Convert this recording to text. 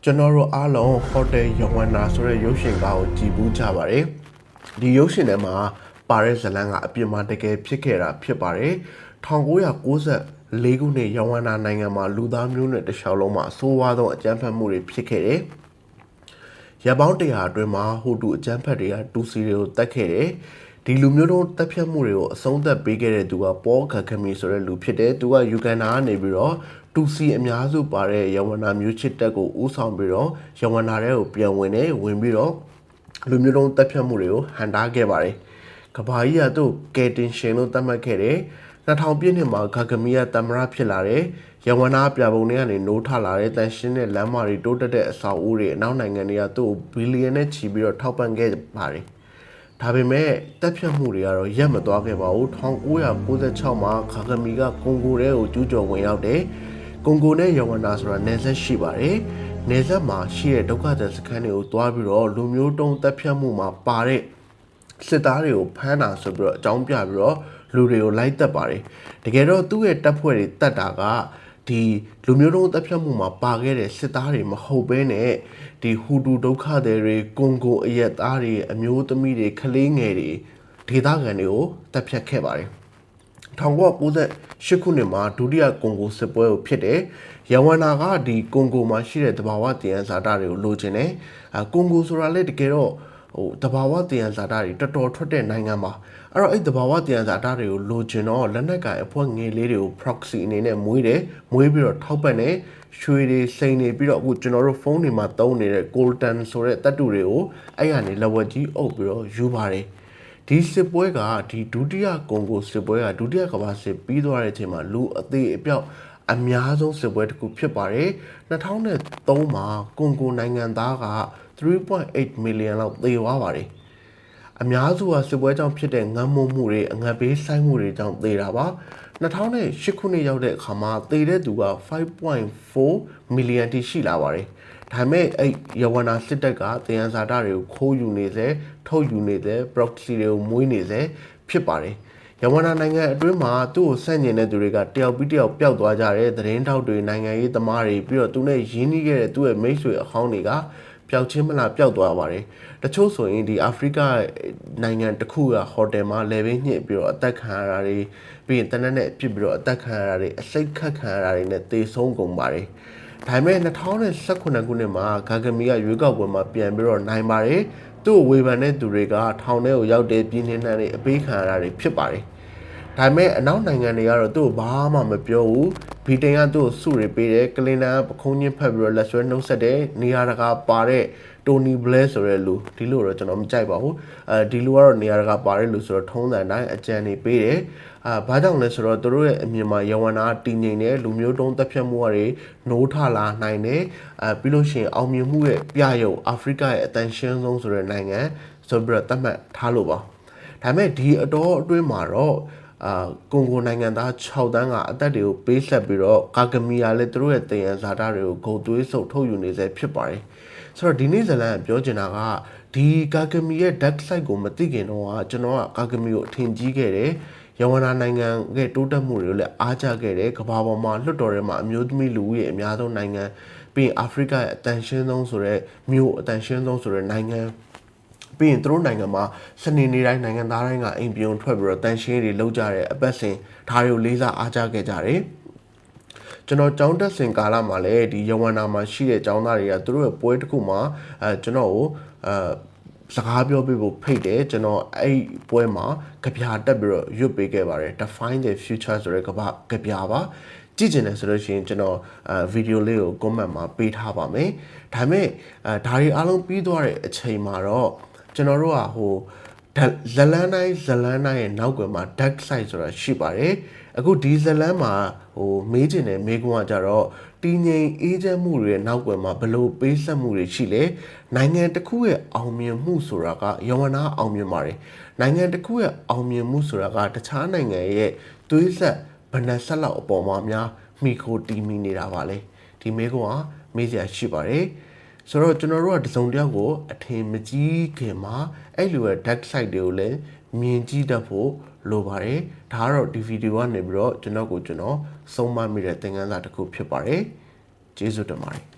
ကျွန်တော်တို့အားလုံးဟိုတယ်ယဝန္နာဆိုတဲ့ရုပ်ရှင်ကားကိုကြည်ဘူးကြပါတယ်ဒီရုပ်ရှင်ထဲမှာပါတဲ့ဇာတ်လမ်းကအပြစ်မှာတကယ်ဖြစ်ခဲ့တာဖြစ်ပါတယ်1994ခုနှစ်ယဝန္နာနိုင်ငံမှာလူသားမျိုးနွယ်တစ်လျှောက်လုံးမှာအဆိုးဝါးဆုံးအကြမ်းဖက်မှုတွေဖြစ်ခဲ့တယ်ရပ်ပေါင်း100အတွင်းမှာဟိုတူအကြမ်းဖက်တွေကတူစီတွေကိုတတ်ခဲ့တယ်ဒီလူမျိုးတုံးတပ်ဖြတ်မှုတွေကိုအဆုံးသတ်ပေးခဲ့တဲ့သူကပေါဂခမီဆိုတဲ့လူဖြစ်တယ်သူကယူဂန်ဒါကနေပြီးတော့တူစီအများစုပါတဲ့ယဝန္နာမျိုးချစ်တပ်ကိုဦးဆောင်ပြီးတော့ယဝန္နာထဲကိုပြန်ဝင်ပြီးတော့လူမျိုးတုံးတပ်ဖြတ်မှုတွေကိုဟန်တားခဲ့ပါတယ်ကဘာကြီးကသူ့ကယ်တင်ရှင်လို့သတ်မှတ်ခဲ့တယ်2000ပြည့်နှစ်မှာဂဂမီကတမရဖြစ်လာတယ်ယဝန္နာပြပုံတွေကနေနိုးထလာတဲ့တန်ရှင်းတဲ့လမ်းမတွေတိုးတက်တဲ့အဆောက်အဦတွေအနောက်နိုင်ငံတွေကသူ့ဘီလီယံနဲ့ချီပြီးတော့ထောက်ပံ့ခဲ့ပါတယ်ဒါပေမဲ့တပ်ဖြတ်မှုတွေကတော့ရပ်မသွားခဲ့ပါဘူး1996မှာခါဂမီကကွန်ဂိုထဲကိုကျူးကျော်ဝင်ရောက်တယ်ကွန်ဂိုနဲ့ယဝန္နာဆိုတာနယ်စပ်ရှိပါတယ်နယ်စပ်မှာရှိတဲ့ဒုက္ခသည်စခန်းတွေကိုတွားပြီးတော့လူမျိုးတုံးတပ်ဖြတ်မှုမှာပါတဲ့စစ်သားတွေကိုဖမ်းတာဆိုပြီးတော့အကြောင်းပြပြီးတော့လူတွေကိုလိုက်တက်ပါတယ်တကယ်တော့သူ့ရဲ့တပ်ဖွဲ့တွေတက်တာကဒီလူမျိုးတုံးတပ်ဖြတ်မှုမှာပါခဲ့တဲ့စစ်သားတွေမဟုတ်ဘဲနဲ့ဒီဟူတူဒုက္ခသည်တွေကွန်ဂိုအရက်သားတွေအမျိုးသမီးတွေကလေးငယ်တွေဒေသခံတွေကိုတပ်ဖြတ်ခဲ့ပါတယ်1998ခုနှစ်မှာဒုတိယကွန်ဂိုစစ်ပွဲကိုဖြစ်တယ်။ယဝန္နာကဒီကွန်ဂိုမှာရှိတဲ့တဘာဝတည်ရန်ဇာတာတွေကိုလိုချင်တယ်။ကွန်ဂိုဆိုတာလေတကယ်တော့တဘာဝတည်ရန်ဇာတာတွေတော်တော်ထွက်တဲ့နိုင်ငံပါ။အဲ့တော့အဲ့တဘာဝတည်ရန်ဇာတာတွေကိုလိုချင်တော့လက်နက်ကင်အဖွဲ့ငယ်လေးတွေကို proxy အနေနဲ့မွေးပြီးတော့ထောက်ပံ့တယ်။ရွှေတွေစိန်နေပြီးတော့အခုကျွန်တော်တို့ဖုန်းတွေမှာသုံးနေတဲ့ Golden ဆိုတဲ့တပ်တူတွေကိုအဲ့ကနေလက်ဝက်ကြီးအုပ်ပြီးတော့ယူပါတယ်။ဒီစစ်ပွဲကဒီဒုတိယကွန်ဂိုစစ်ပွဲကဒုတိယကမ္ဘာစစ်ပြီးသွားတဲ့အချိန်မှာလူအသေးအပြောက်အများဆုံးစစ်ပွဲတစ်ခုဖြစ်ပါတယ်2003မှာကွန်ဂိုနိုင်ငံသားက 3.8 million လောက်သေသွားပါတယ်အများစုကစစ်ပွဲကြောင့်ဖြစ်တဲ့ငတ်မွတ်မှုတွေအငတ်ဘေးဆိုင်းမှုတွေကြောင့်သေတာပါ2008ခုနှစ်ရောက်တဲ့အခါမှာသေတဲ့သူက 5.4 million တိရှိလာပါတယ်ဒါပေမဲ့အဲ့ယဝန္နာစစ်တပ်ကတယန်ဇာတာတွေကိုခိုးယူနေစေထုတ်ယူနေစေ proxy တွေကိုမွေးနေစေဖြစ်ပါတယ်ယဝန္နာနိုင်ငံအတွင်းမှာသူ့ကိုဆန့်ကျင်တဲ့သူတွေကတယောက်ပြီးတယောက်ပျောက်သွားကြတဲ့သတင်းတောက်တွေနိုင်ငံရေးသမားတွေပြီးတော့သူနဲ့ရင်းနှီးခဲ့တဲ့သူ့ရဲ့မိတ်ဆွေအဟောင်းတွေကပျောက်ချင်းမလားပျောက်သွားပါတယ်တချို့ဆိုရင်ဒီအာဖရိကနိုင်ငံတစ်ခုကဟိုတယ်မှာလေဘင်းညှစ်ပြီးတော့အသက်ခံရတာတွေပြီးရင်တနက်နဲ့ပြစ်ပြီးတော့အသက်ခံရတာတွေအစိတ်ခတ်ခံရတာတွေနဲ့သေဆုံးကုန်ပါတယ်ဒါပေမဲ့2019ခုနှစ်မှာဂါဂမီကရွေးကောက်ပွဲမှာပြန်ပြီးတော့နိုင်ပါတယ်သူ့ဝေဖန်တဲ့သူတွေကထောင်ထဲကိုရောက်တဲ့ပြည်နှင်းနှံတွေအပေးခံရတာတွေဖြစ်ပါတယ်ဒါပေမဲ့အနောက်နိုင်ငံတွေကတော့သူ့ကိုဘာမှမပြောဘူးဗြိတိန်ကသူ့ကိုစုတွေပေးတယ်ကလင်တန်ကပခုံးချင်းဖက်ပြီးတော့လက်ဆွဲနှုတ်ဆက်တယ်နေရာတကာပါတဲ့တိုနီဘလဲဆိုတဲ့လူဒီလူတော့ကျွန်တော်မကြိုက်ပါဘူးဒီလူကတော့နေရာတကာပါတဲ့လူဆိုတော့ထုံးစံတိုင်းအကြံတွေပေးတယ်ဘာကြောင့်လဲဆိုတော့သူတို့ရဲ့အမြင်မှာယဝန္နာတည်ငြိမ်တယ်လူမျိုးတုံးတပ်ဖြတ်မှုတွေနိုးထလာနိုင်တယ်ပြီးလို့ရှိရင်အောင်မြင်မှုရဲ့ပြရုပ်အာဖရိကရဲ့အတန်ရှင်းဆုံးဆိုတဲ့နိုင်ငံဆိုပြီးတော့သတ်မှတ်ထားလို့ပါဒါပေမဲ့ဒီအတော်အတွင်းမှာတော့ကွန်ဂိုနိုင်ငံသား6တန်းကအသက်တွေကိုပေးဆက်ပြီးတော့ကာဂမီယာလည်းသူတို့ရဲ့တည်ရန်ဇာတာတွေကိုဂုံသွေးဆုပ်ထုတ်ယူနေစေဖြစ်ပါတယ်ဆိုတော့ဒီနေ့ဇလန်ပြောချင်တာကဒီကာဂမီရဲ့ dark side ကိုမသိခင်တော့ကျွန်တော်ကကာဂမီကိုအထင်ကြီးခဲ့တယ်ယဝန္နာနိုင်ငံရဲ့တိုးတက်မှုတွေကိုလည်းအားကျခဲ့တယ်ကမ္ဘာပေါ်မှာလွှတ်တော်ထဲမှာအမျိုးသမီးလူဦးရေအများဆုံးနိုင်ငံပြီးရင်အာဖရိကရဲ့အတန်ရှင်းဆုံးဆိုတဲ့မြို့အတန်ရှင်းဆုံးဆိုတဲ့နိုင်ငံပြီးရင်သူတို့နိုင်ငံမှာစနေနေ့တိုင်းနိုင်ငံသားတိုင်းကအိမ်ပြုံထွက်ပြီးတော့တန်ရှင်းတွေလောက်ကြတဲ့အပတ်စဉ်ဒါတွေကိုလေးစားအားကျခဲ့ကြတယ်ကျွန်တော်ကျောင်းတက်စဉ်ကာလမှာလည်းဒီယဝန္နာမှာရှိတဲ့ကျောင်းသားတွေကသူတို့ရဲ့ပွဲတစ်ခုမှာကျွန်တော်ကိုစကားပြောပြဖို့ဖိတ်တယ်ကျွန်တော်အဲ့ပွဲမှာကြပြတက်ပြီးတော့ရွတ်ပေးခဲ့ပါတယ် Define the Future ဆိုတဲ့ကြပြပါကြည့်ချင်တယ်ဆိုလို့ရှိရင်ကျွန်တော်ဗီဒီယိုလေးကို comment မှာပေးထားပါမယ်ဒါပေမဲ့ဒါတွေအားလုံးပြီးသွားတဲ့အချိန်မှာတော့ကျွန်တော်တို့ကဇလန်းတိုင်းရဲ့နောက်ကွယ်မှာ dark side ဆိုတာရှိပါတယ်အခုဒီဇလန်းမှာမေးချင်တဲ့မေးခွန်းကကြတော့တည်ငြိမ်အေးချမ်းမှုတွေရဲ့နောက်ကွယ်မှာဘယ်လိုပေးဆက်မှုတွေရှိလဲနိုင်ငံတစ်ခုရဲ့အောင်မြင်မှုဆိုတာကယဝန္နာအောင်မြင်ပါတယ်နိုင်ငံတစ်ခုရဲ့အောင်မြင်မှုဆိုတာကတခြားနိုင်ငံရဲ့သွေးဆက်ဗနက်ဆက်လောက်အပေါ်မှာများမိခိုတီးမိနေတာပါလေဒီမေးခွန်းကမေးစရာရှိပါတယ်ဆိုတော့ကျွန်တော်တို့ကတစုံတယောက်ကိုအထင်မကြီးခင်မှာအဲ့လိုရဲ့ dark side တွေကိုလည်းမြင်ကြည့်တတ်ဖို့လိုပါတယ်ဒါကတော့ဒီဗီဒီယိုကနေပြီးတော့ကျွန်တော်ဆုံးမမိတဲ့သင်ခန်းစာတစ်ခုဖြစ်ပါတယ်ကျေးဇူးတင်ပါတယ်